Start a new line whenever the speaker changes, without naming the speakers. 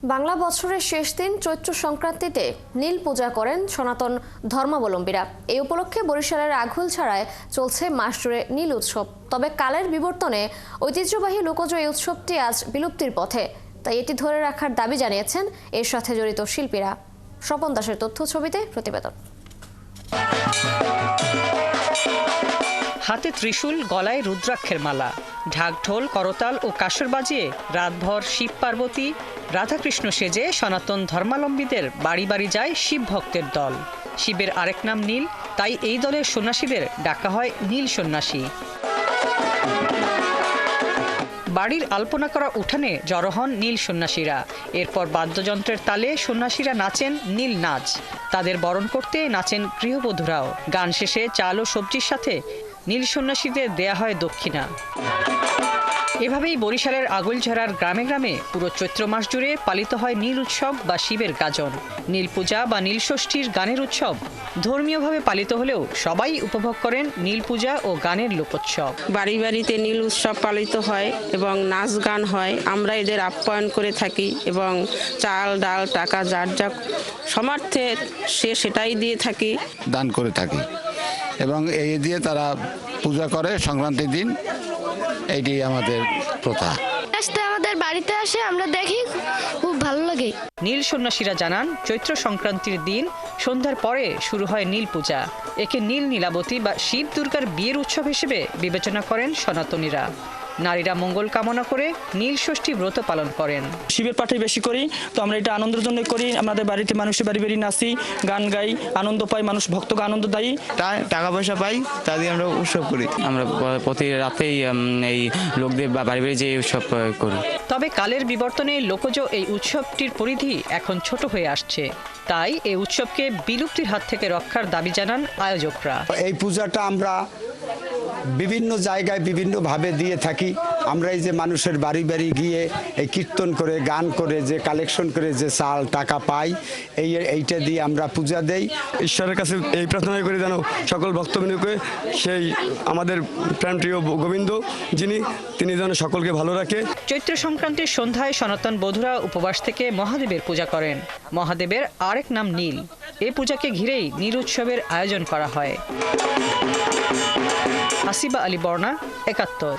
বাংলা বছরের শেষ দিন চৈত্র সংক্রান্তিতে নীল পূজা করেন সনাতন ধর্মাবলম্বীরা। এই উপলক্ষে বরিশালের আঘুলছড়ায় চলছে মাস জুড়ে নীল উৎসব। তবে কালের বিবর্তনে ঐতিহ্যবাহী লোকজ এই উৎসবটি আজ বিলুপ্তির পথে, তাই এটি ধরে রাখার দাবি জানিয়েছেন এর সাথে জড়িত শিল্পীরা। স্বপন দাসের তথ্য ছবিতে প্রতিবেদন।
হাতে ত্রিশূল, গলায় রুদ্রাক্ষের মালা, ঢাক ঢোল, করতাল ও কাসর বাজিয়ে রাতভর শিব পার্বতী রাধাকৃষ্ণ সেজে সনাতন ধর্মাবলম্বীদের বাড়ি বাড়ি যায় শিব ভক্তের দল। শিবের আরেক নাম নীল, তাই এই দলের সন্ন্যাসীদের ডাকা হয় নীল সন্ন্যাসী। বাড়ির আলপনা করা উঠানে জড়ো হন নীল সন্ন্যাসীরা। এরপর বাদ্যযন্ত্রের তালে সন্ন্যাসীরা নাচেন নীল নাচ। তাদের বরণ করতে নাচেন গৃহবধূরাও। গান শেষে চাল ও সবজির সাথে নীল সন্ন্যাসীদের দেয়া হয় দক্ষিণা। এভাবেই বরিশালের আগুলঝরার গ্রামে গ্রামে পুরো চৈত্র মাস জুড়ে পালিত হয় নীল উৎসব বা শিবের গাজন। নীল পূজা বা নীল ষষ্ঠীর গানের উৎসব ধর্মীয়ভাবে পালিত হলেও সবাই উপভোগ করেন নীল পূজা ও গানের লোকোৎসব।
বাড়ি বাড়িতে নীল উৎসব পালিত হয় এবং নাচ গান হয়। আমরা এদের আপ্যায়ন করে থাকি এবং চাল ডাল টাকা যার যা সামর্থ্যে সেটাই দিয়ে থাকি,
দান করে থাকি এবং এই দিয়ে তারা পূজা করে সংক্রান্তির দিন। এইটি আমাদের প্রথা।
আমাদের বাড়িতে আসে, আমরা দেখি, খুব ভালো লাগে।
নীল সন্ন্যাসীরা জানান, চৈত্র সংক্রান্তির দিন সন্ধ্যার পরে শুরু হয় নীল পূজা। একে নীল নীলাবতী বা শিব দুর্গার বিয়ের উৎসব হিসেবে বিবেচনা করেন সনাতনীরা। নারীরা মঙ্গল কামনা করে নীল ষষ্ঠী ব্রত পালন করেন।
শিবের পাঠে বেশি করি, তো আমরা এটা আনন্দের জন্য করি। আমাদের বাড়িতে মানুষের বাড়ি বাড়ি নাচি, গান গাই, আনন্দ পাই, মানুষ ভক্তকে আনন্দ দেয়,
টাকা পয়সা পাই, তা দিয়ে আমরা উৎসব করি। আমরা প্রতি রাতেই এই লোকদের বাড়ি বাড়ি যে উৎসব করি।
তবে কালের বিবর্তনে লোকজ এই উৎসবটির পরিধি এখন ছোট হয়ে আসছে, তাই এই উৎসবকে বিলুপ্তির হাত থেকে রক্ষার দাবি জানান আয়োজকরা।
এই পূজাটা আমরা বিভিন্ন জায়গায় বিভিন্নভাবে দিয়ে থাকি। আমরা এই যে মানুষের বাড়ি বাড়ি গিয়ে এই কীর্তন করে গান করে যে কালেকশন করে যে চাল টাকা পাই, এইটা দিয়ে আমরা পূজা দেই।
ঈশ্বরের কাছে এই প্রার্থনা করে যেন সকল ভক্তবৃন্দকে সেই আমাদের প্রাণপ্রিয় গোবিন্দ তিনি যেন সকলকে ভালো রাখে।
চৈত্র সংক্রান্তির সন্ধ্যায় সনাতন বধূরা উপবাস থেকে মহাদেবের পূজা করেন। মহাদেবের আরেক নাম নীল। এই পূজাকে ঘিরেই নীল উৎসবের আয়োজন করা হয়। হাসিবা আলী বর্ণা, ৭১।